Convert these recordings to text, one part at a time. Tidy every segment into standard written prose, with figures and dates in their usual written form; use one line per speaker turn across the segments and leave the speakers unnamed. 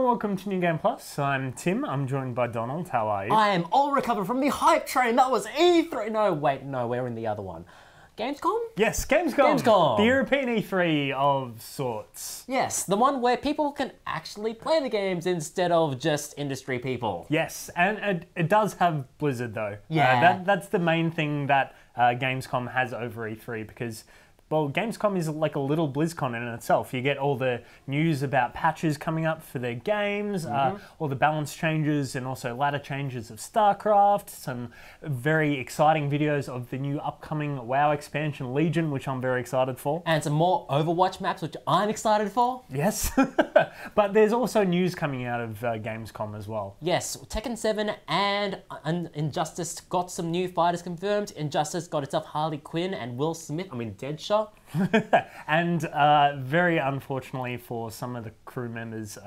welcome to New Game Plus. I'm Tim, I'm joined by Donald. How are you?
I am all recovered from the hype train. That was E3. No, wait, no, we're in the other one. Gamescom?
Yes, Gamescom.
Gamescom.
The European E3 of sorts.
Yes, the one where people can actually play the games instead of just industry people.
Yes, and it does have Blizzard though.
Yeah.
That's the main thing that Gamescom has over E3 because, well, Gamescom is like a little BlizzCon in itself. You get all the news about patches coming up for their games, all the balance changes and also ladder changes of StarCraft, some very exciting videos of the new upcoming WoW expansion Legion, which I'm very excited for.
And some more Overwatch maps, which I'm excited for.
Yes, but there's also news coming out of Gamescom as well.
Yes, Tekken 7 and Injustice got some new fighters confirmed. Injustice got itself Harley Quinn and Will Smith, Deadshot.
And very unfortunately for some of the crew members,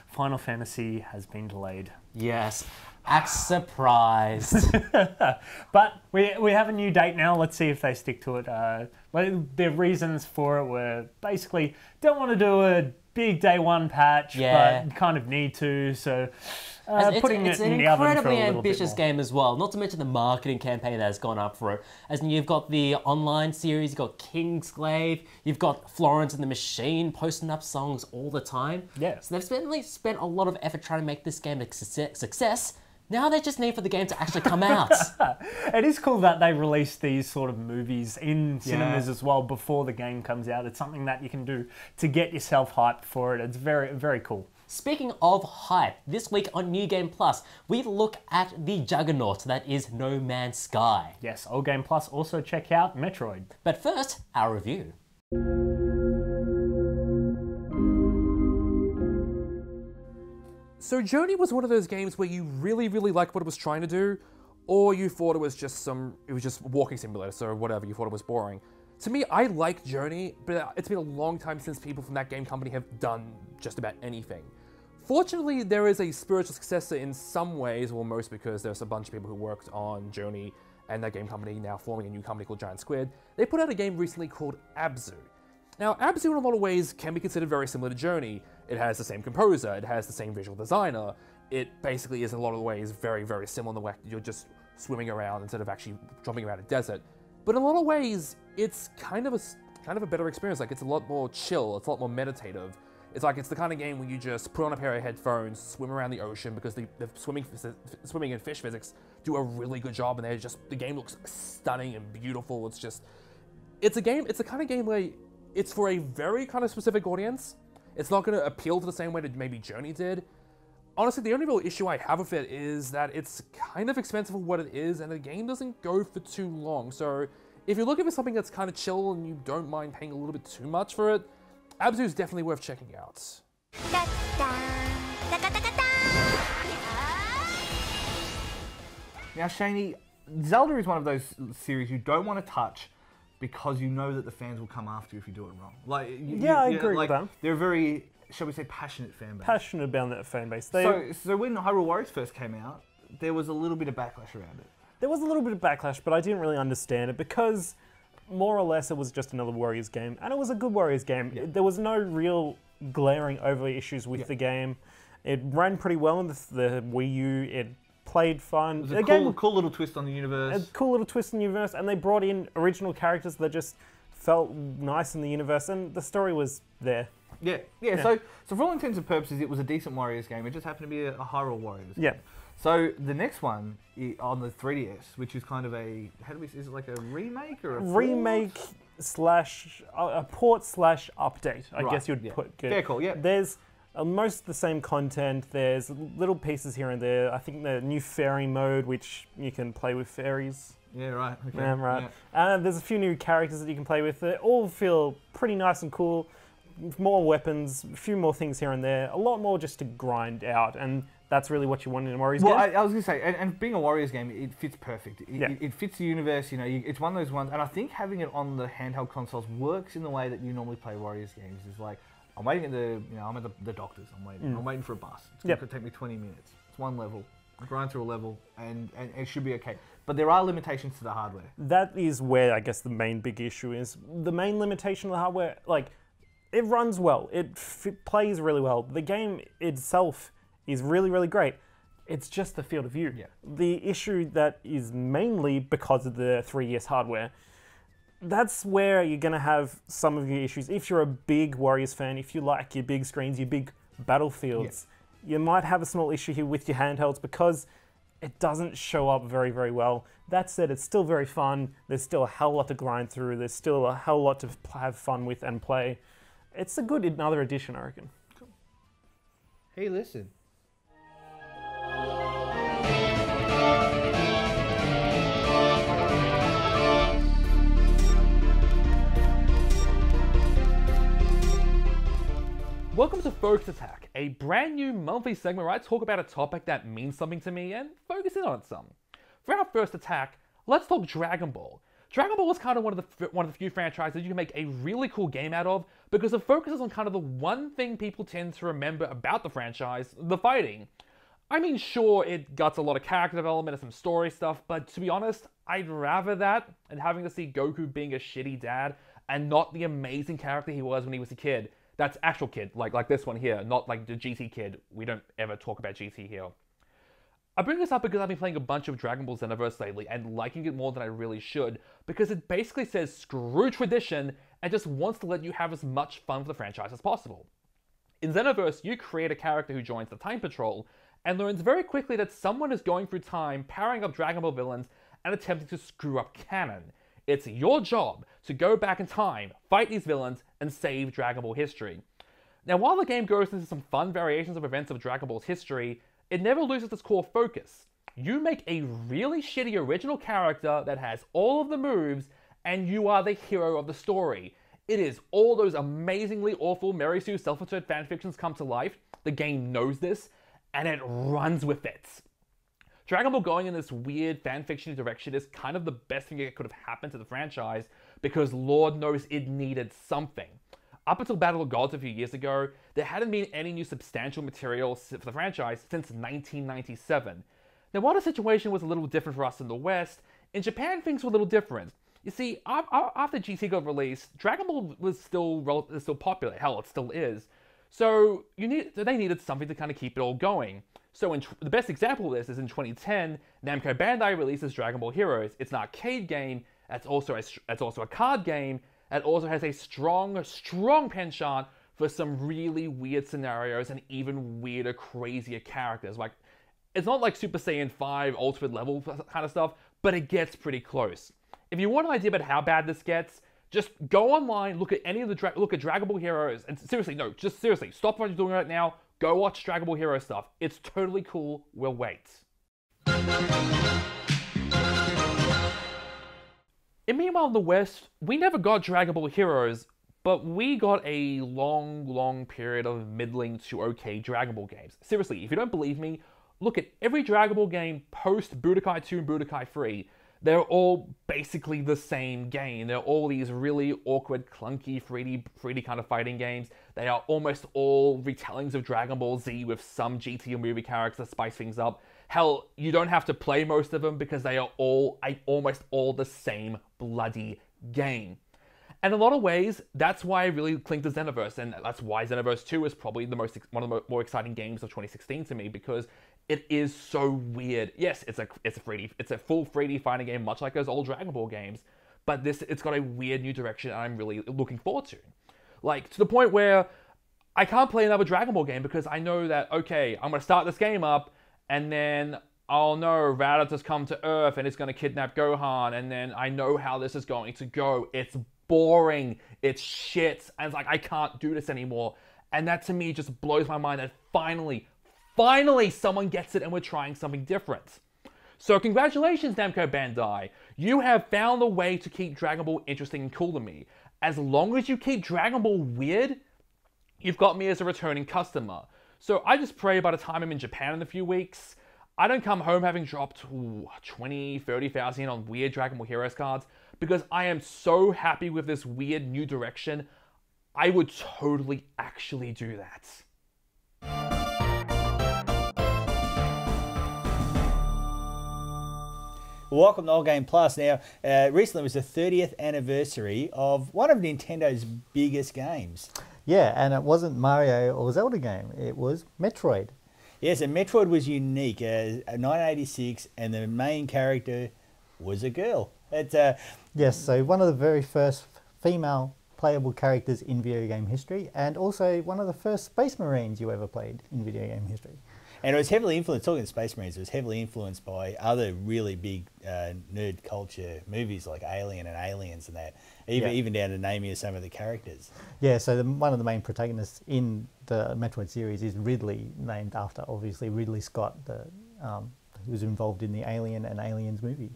Final Fantasy has been delayed.
Yes, act surprised.
But we have a new date now. Let's see if they stick to it. Their reasons for it were basically don't want to do a big day one patch, but kind of need to. So putting it in the oven for a little bit more. It's an
incredibly ambitious game as well. Not to mention the marketing campaign that has gone up for it. As in, you've got the online series, you've got Kingsglaive, you've got Florence and the Machine posting up songs all the time.
Yeah.
So they've spent a lot of effort trying to make this game a success. Now they just need for the game to actually come out.
It is cool that they release these sort of movies in cinemas as well before the game comes out. It's something that you can do to get yourself hyped for it. It's very, very cool.
Speaking of hype, this week on New Game Plus, we look at the juggernaut that is No Man's Sky.
Yes, Old Game Plus, also check out Metroid.
But first, our review.
So Journey was one of those games where you really, really liked what it was trying to do, or you thought it was just walking simulator, so whatever, you thought it was boring. To me, I like Journey, but it's been a long time since people from that game company have done just about anything. Fortunately, there is a spiritual successor in some ways, well, most because there's a bunch of people who worked on Journey and that game company now forming a new company called Giant Squid. They put out a game recently called Abzû. Now, Abzû in a lot of ways can be considered very similar to Journey. It has the same composer, it has the same visual designer. It basically is in a lot of ways very, very similar in the way that you're just swimming around instead of actually jumping around a desert. But in a lot of ways, it's kind of a better experience. Like, it's a lot more chill, it's a lot more meditative. It's the kind of game where you just put on a pair of headphones, swim around the ocean, because the swimming and fish physics do a really good job, and the game looks stunning and beautiful. It's a kind of game where it's for a very kind of specific audience. It's not going to appeal to the same way that maybe Journey did. Honestly, the only real issue I have with it is that it's kind of expensive for what it is, and the game doesn't go for too long. So if you're looking for something that's kind of chill and you don't mind paying a little bit too much for it, Abzû is definitely worth checking out.
Now, Shaney, Zelda is one of those series you don't want to touch because you know that the fans will come after you if you do it wrong. Like,
I agree with that.
They're a very, shall we say, passionate fan base.
Passionate about that fan base.
So when Hyrule Warriors first came out, there was a little bit of backlash around it.
There was a little bit of backlash, but I didn't really understand it because more or less it was just another Warriors game, and it was a good Warriors game.
Yeah.
There was no real glaring over issues with the game. It ran pretty well on the Wii U. It played fun.
It was a cool little twist on the universe.
A cool little twist in the universe, and they brought in original characters that just felt nice in the universe, and the story was there.
Yeah. So for all intents and purposes, it was a decent Warriors game. It just happened to be a Hyrule Warriors game.
Yeah.
So the next one on the 3DS, which is kind of is it like a remake or a
remake slash a port slash update? I guess you'd put it.
Fair call. Yeah.
There's most of the same content. There's little pieces here and there. I think the new fairy mode, which you can play with fairies.
Yeah, right. Okay.
Yeah, right. There's a few new characters that you can play with. They all feel pretty nice and cool. More weapons, a few more things here and there. A lot more just to grind out, and that's really what you want in a Warriors game.
Well, I was going to say, and being a Warriors game, it fits perfect. It fits the universe, it's one of those ones, and I think having it on the handheld consoles works in the way that you normally play Warriors games. It's like, I'm waiting at I'm at the doctor's, I'm waiting for a bus. It's going to take me 20 minutes. It's one level. I grind through a level, and it should be okay. But there are limitations to the hardware.
That is where, I guess, the main big issue is. The main limitation of the hardware, like, it runs well. It plays really well. The game itself is really, really great. It's just the field of view.
Yeah.
The issue that is mainly because of the 3DS hardware. That's where you're going to have some of your issues. If you're a big Warriors fan, if you like your big screens, your big battlefields, you might have a small issue here with your handhelds because it doesn't show up very, very well. That said, it's still very fun. There's still a hell lot to grind through. There's still a hell lot to have fun with and play. It's a good another addition, I reckon.
Cool. Hey, listen.
Welcome to Focus Attack, a brand new monthly segment where I talk about a topic that means something to me and focus in on it some. For our first attack, let's talk Dragon Ball. Dragon Ball was kind of one of the few franchises you can make a really cool game out of because it focuses on kind of the one thing people tend to remember about the franchise, the fighting. I mean, sure, it guts a lot of character development and some story stuff, but to be honest, I'd rather that than having to see Goku being a shitty dad and not the amazing character he was when he was a kid. That's actual kid, like this one here, not like the GT kid. We don't ever talk about GT here. I bring this up because I've been playing a bunch of Dragon Ball Xenoverse lately and liking it more than I really should because it basically says screw tradition and just wants to let you have as much fun with the franchise as possible. In Xenoverse, you create a character who joins the Time Patrol and learns very quickly that someone is going through time, powering up Dragon Ball villains and attempting to screw up canon. It's your job to go back in time, fight these villains, and save Dragon Ball history. Now, while the game goes into some fun variations of events of Dragon Ball's history, it never loses its core focus. You make a really shitty original character that has all of the moves, and you are the hero of the story. It is all those amazingly awful Mary Sue self-insert fanfictions come to life. The game knows this, and it runs with it. Dragon Ball going in this weird fanfiction direction is kind of the best thing that could have happened to the franchise because Lord knows it needed something. Up until Battle of Gods a few years ago, there hadn't been any new substantial material for the franchise since 1997. Now, while the situation was a little different for us in the West, in Japan things were a little different. You see, after GT got released, Dragon Ball was still popular. Hell, it still is. So they needed something to kind of keep it all going. So the best example of this is in 2010, Namco Bandai releases Dragon Ball Heroes. It's an arcade game. That's also a card game. That also has a strong penchant for some really weird scenarios and even weirder, crazier characters. Like, it's not like Super Saiyan 5 Ultimate Level kind of stuff, but it gets pretty close. If you want an idea about how bad this gets, just go online, look at any of the look at Dragon Ball Heroes, and seriously, stop what you're doing right now. Go watch Dragon Ball Hero stuff. It's totally cool. We'll wait. And meanwhile in the West, we never got Dragon Ball Heroes, but we got a long period of middling to okay Dragon Ball games. Seriously, if you don't believe me, look at every Dragon Ball game post Budokai 2 and Budokai 3. They're all basically the same game. They're all these really awkward, clunky, 3D kind of fighting games. They are almost all retellings of Dragon Ball Z with some GT or movie characters that spice things up. Hell, you don't have to play most of them because they are almost all the same bloody game. And in a lot of ways, that's why I really cling to Xenoverse, and that's why Xenoverse 2 is probably one of the more exciting games of 2016 to me, because it is so weird. Yes, it's a full 3D fighting game, much like those old Dragon Ball games, but it's got a weird new direction and I'm really looking forward to. Like, to the point where I can't play another Dragon Ball game because I know that, okay, I'm going to start this game up, and then I'll know Raditz come to Earth and it's going to kidnap Gohan, and then I know how this is going to go. It's boring, it's shit, and it's like, I can't do this anymore. And that to me just blows my mind that finally someone gets it and we're trying something different. So congratulations, Namco Bandai. You have found a way to keep Dragon Ball interesting and cool to me. As long as you keep Dragon Ball weird, you've got me as a returning customer. So I just pray by the time I'm in Japan in a few weeks, I don't come home having dropped 20, 30,000 on weird Dragon Ball Heroes cards, because I am so happy with this weird new direction. I would totally actually do that.
Welcome to All Game Plus. Now, recently was the 30th anniversary of one of Nintendo's biggest games. Yeah, and it wasn't Mario or Zelda game. It was Metroid.
Yes, and Metroid was unique. 1986, and the main character was a girl. It's
Yes, so one of the very first female playable characters in video game history, and also one of the first Space Marines you ever played in video game history.
And it was heavily influenced, talking of Space Marines, it was heavily influenced by other really big nerd culture movies like Alien and Aliens and that, even down to naming of some of the characters.
Yeah, so one of the main protagonists in the Metroid series is Ridley, named after, obviously, Ridley Scott, who was involved in the Alien and Aliens movie.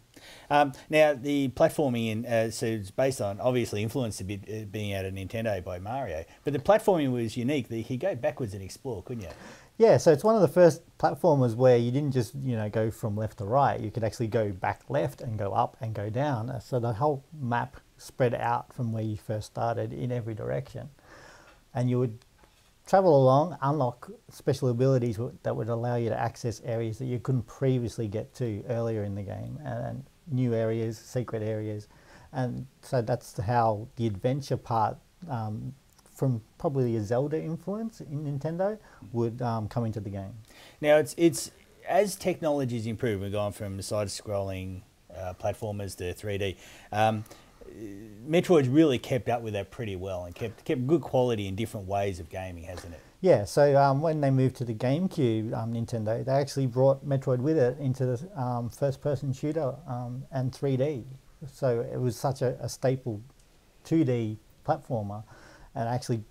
Now, the platforming, so it's based on, obviously influenced a bit being out of Nintendo by Mario, but the platforming was unique. You could go backwards and explore, couldn't you?
Yeah, so it's one of the first platformers where you didn't just, go from left to right. You could actually go back left and go up and go down. So the whole map spread out from where you first started in every direction. And you would travel along, unlock special abilities that would allow you to access areas that you couldn't previously get to earlier in the game, and new areas, secret areas. And so that's how the adventure part, from probably a Zelda influence in Nintendo, would come into the game.
Now, it's as technology's improved, we've gone from side-scrolling platformers to 3D. Metroid's really kept up with that pretty well and kept good quality in different ways of gaming, hasn't it?
Yeah, so when they moved to the GameCube, Nintendo, they actually brought Metroid with it into the first-person shooter and 3D. So it was such a staple 2D platformer, and actually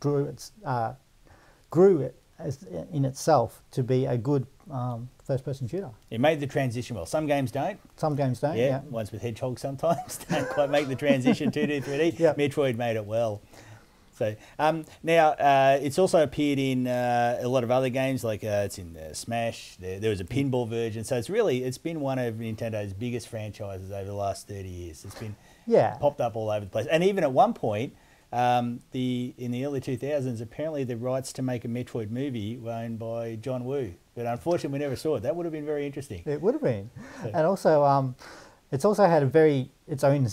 grew it in itself to be a good first-person shooter.
It made the transition well. Some games don't.
Some games don't, yeah.
Ones with Hedgehog sometimes don't quite make the transition 2D, 3D.
Yep.
Metroid made it well. So now it's also appeared in a lot of other games, like it's in Smash. There was a pinball version. So it's been one of Nintendo's biggest franchises over the last 30 years. It's been popped up all over the place. And even at one point, in the early 2000s, apparently the rights to make a Metroid movie were owned by John Woo. But unfortunately, we never saw it. That would have been very interesting.
It would have been. So. And also, it's also had its own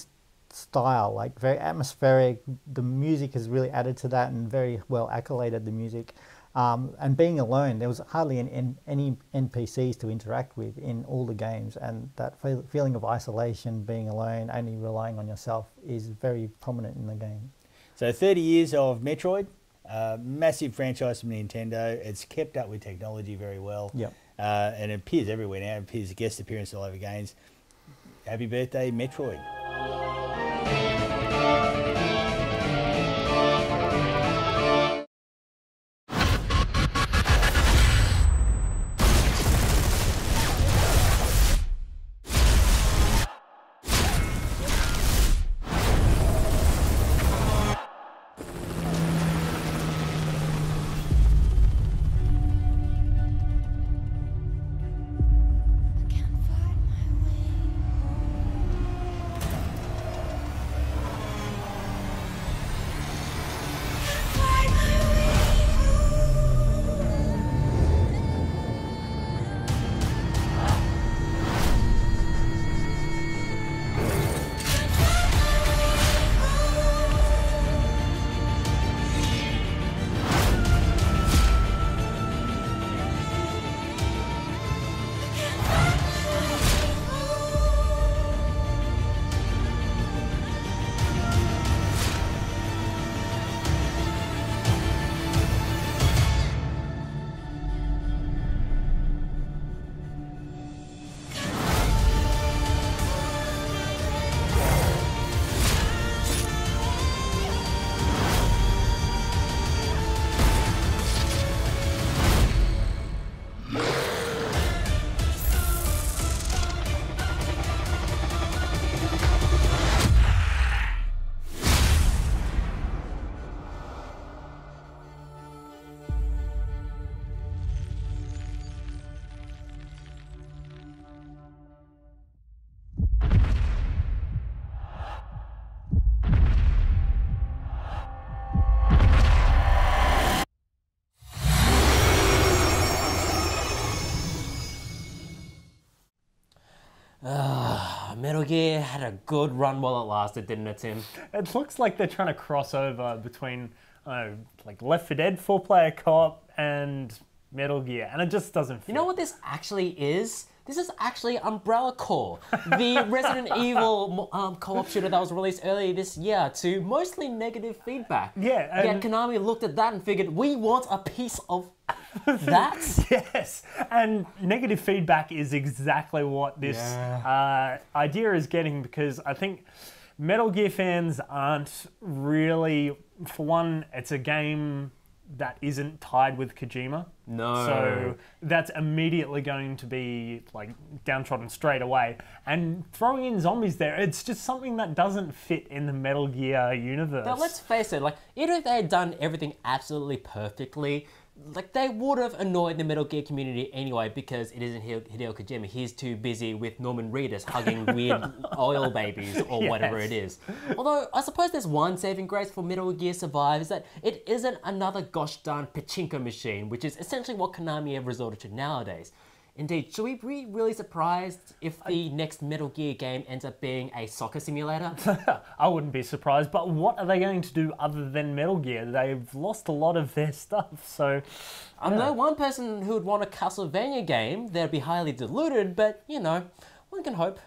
style, like very atmospheric. The music has really added to that and very well accoladed the music. And being alone, there was hardly any NPCs to interact with in all the games, and that feeling of isolation, being alone, only relying on yourself, is very prominent in the game.
So 30 years of Metroid, massive franchise from Nintendo. It's kept up with technology very well.
Yep.
And it appears everywhere now. It appears guest appearance all over games. Happy birthday, Metroid.
Metal Gear had a good run while it lasted, didn't it, Tim?
It looks like they're trying to cross over between like Left 4 Dead 4-player co-op and Metal Gear, and it just doesn't fit.
You know what this actually is? This is actually Umbrella Corps, the Resident Evil co-op shooter that was released earlier this year to mostly negative feedback.
Yeah,
Yet Konami looked at that and figured, we want a piece of that.
Yes, and negative feedback is exactly what this idea is getting, because I think Metal Gear fans aren't really, for one, it's a game that isn't tied with Kojima.
No.
So that's immediately going to be like downtrodden straight away. And throwing in zombies there, it's just something that doesn't fit in the Metal Gear universe.
Now let's face it, like, even if they had done everything absolutely perfectly, like, they would have annoyed the Metal Gear community anyway, because it isn't Hideo Kojima. He's too busy with Norman Reedus hugging weird oil babies or whatever it is. Although, I suppose there's one saving grace for Metal Gear Survive, is that it isn't another gosh darn pachinko machine, which is essentially what Konami have resorted to nowadays. Indeed, should we be really surprised if the next Metal Gear game ends up being a soccer simulator?
I wouldn't be surprised, but what are they going to do other than Metal Gear? They've lost a lot of their stuff, so...
I know one person who would want a Castlevania game. They'd be highly deluded, but, you know, one can hope.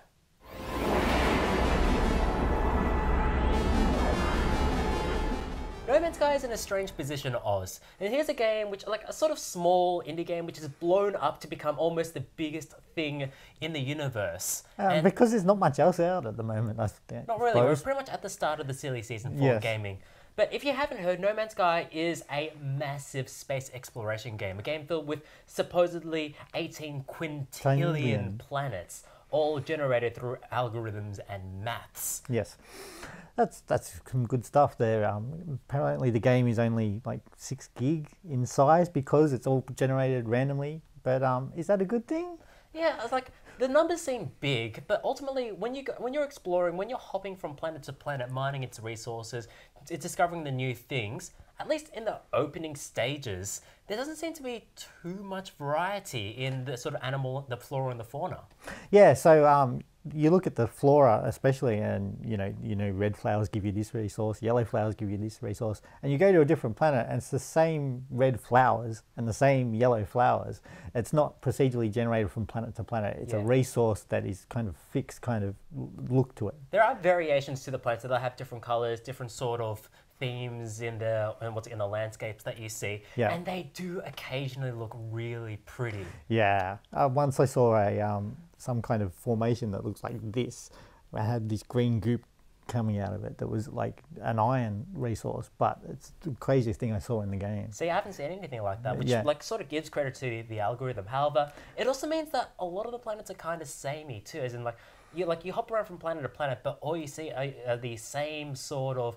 No Man's Sky is in a strange position, Oz. And here's a game which, like a sort of small indie game, which has blown up to become almost the biggest thing in the universe.
Because there's not much else out at the moment, I think.
Not really, we're pretty much at the start of the silly season for gaming. But if you haven't heard, No Man's Sky is a massive space exploration game. A game filled with supposedly 18 quintillion planets, all generated through algorithms and maths.
Yes. That's some good stuff there. Apparently the game is only like 6 gig in size because it's all generated randomly. But is that a good thing?
Yeah, it's like the numbers seem big, but ultimately when you're exploring, when you're hopping from planet to planet, mining its resources, discovering the new things, at least in the opening stages, there doesn't seem to be too much variety in the sort of animal, the flora and the fauna.
Yeah, so you look at the flora especially, and you know red flowers give you this resource, yellow flowers give you this resource, and you go to a different planet and it's the same red flowers and the same yellow flowers. It's not procedurally generated from planet to planet. It's a resource that is kind of fixed, kind of look to it.
There are variations to the planets that have different colors, different sort of themes in the landscapes that you see, and they do occasionally look really pretty.
Yeah, once I saw a some kind of formation that looks like this. I had this green goop coming out of it that was like an iron resource, but it's the craziest thing I saw in the game.
See, I haven't seen anything like that, which like sort of gives credit to the algorithm. However, it also means that a lot of the planets are kind of samey too, as in you hop around from planet to planet, but all you see are the same sort of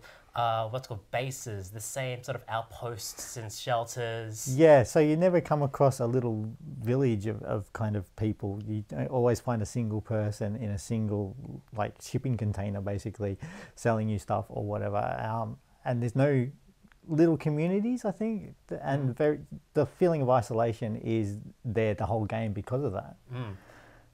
what's called bases, the same sort of outposts and shelters.
Yeah, so you never come across a little village of kind of people. You always find a single person in a single like shipping container basically selling you stuff or whatever. And there's no little communities, I think, and the feeling of isolation is there the whole game because of that.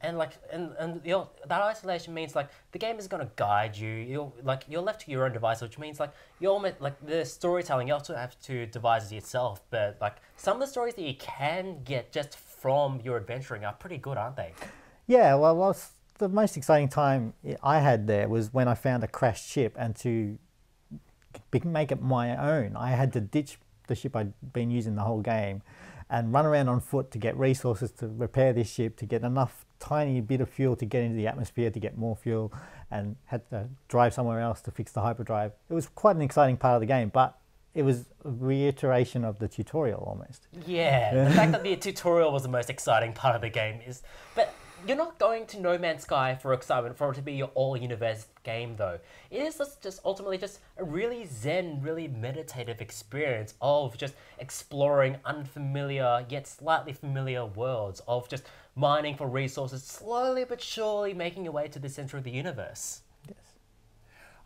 And that isolation means like the game is going to guide you. You're left to your own device, which means like you're almost like the storytelling. You also have to devise it yourself. But like some of the stories that you can get just from your adventuring are pretty good, aren't they?
Yeah. Well, the most exciting time I had there was when I found a crashed ship, and to make it my own, I had to ditch the ship I'd been using the whole game and run around on foot to get resources to repair this ship, to get enough tiny bit of fuel to get into the atmosphere to get more fuel, and had to drive somewhere else to fix the hyperdrive. It was quite an exciting part of the game, but it was a reiteration of the tutorial almost.
Yeah, the fact that the tutorial was the most exciting part of the game is... But you're not going to No Man's Sky for excitement, for it to be your all-universe game though. It is just ultimately just a really zen, really meditative experience of just exploring unfamiliar yet slightly familiar worlds, of just mining for resources, slowly but surely making your way to the center of the universe.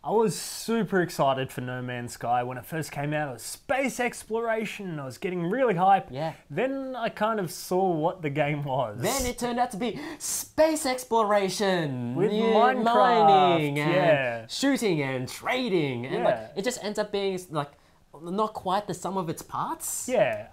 I was super excited for No Man's Sky when it first came out. It was space exploration. I was getting really hyped.
Yeah.
Then I kind of saw what the game was.
Then it turned out to be space exploration
with Minecraft,
mining and shooting and trading, and like it just ends up being like not quite the sum of its parts.
Yeah,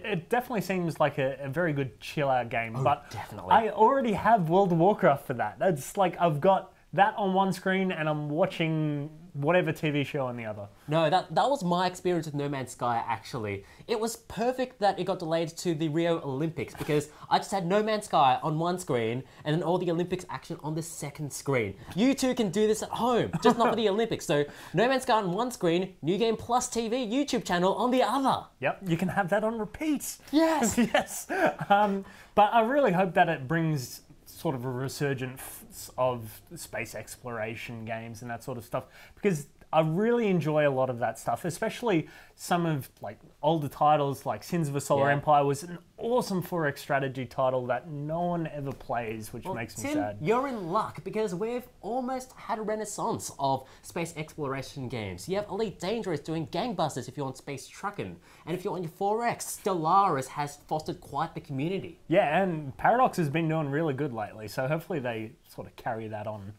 it definitely seems like a very good chill out game. But
definitely.
I already have World of Warcraft for that. It's like I've got that on one screen and I'm watching whatever TV show on the other.
No, that was my experience with No Man's Sky, actually. It was perfect that it got delayed to the Rio Olympics because I just had No Man's Sky on one screen and then all the Olympics action on the second screen. You too can do this at home, just not for the Olympics. So No Man's Sky on one screen, New Game Plus TV YouTube channel on the other.
Yep, you can have that on repeat.
Yes!
Yes. But I really hope that it brings sort of a resurgence of space exploration games and that sort of stuff, because I really enjoy a lot of that stuff, especially some of like older titles like Sins of a Solar Empire was an awesome 4X strategy title that no one ever plays, which makes me
Tim,
sad.
You're in luck because we've almost had a renaissance of space exploration games. You have Elite Dangerous doing gangbusters if you're on Space Truckin', and if you're on your 4X, Stellaris has fostered quite the community.
Yeah, and Paradox has been doing really good lately, so hopefully they sort of carry that on.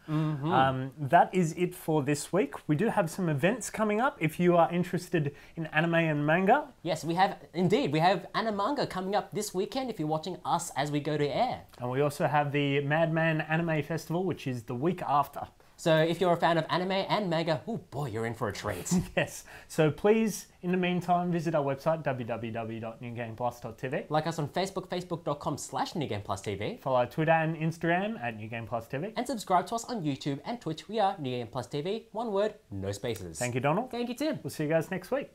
That is it for this week. We do have some events coming up if you are interested in anime and manga.
Yes, we have Animanga coming up this weekend if you're watching us as we go to air.
And we also have the Madman Anime Festival, which is the week after.
So if you're a fan of anime and manga, oh boy, you're in for a treat.
Yes. So please, in the meantime, visit our website, www.newgameplus.tv.
Like us on Facebook, facebook.com/NewGamePlusTV.
Follow our Twitter and Instagram at NewGamePlusTV.
And subscribe to us on YouTube and Twitch. We are New Game Plus TV. One word, no spaces.
Thank you, Donald.
Thank you, Tim.
We'll see you guys next week.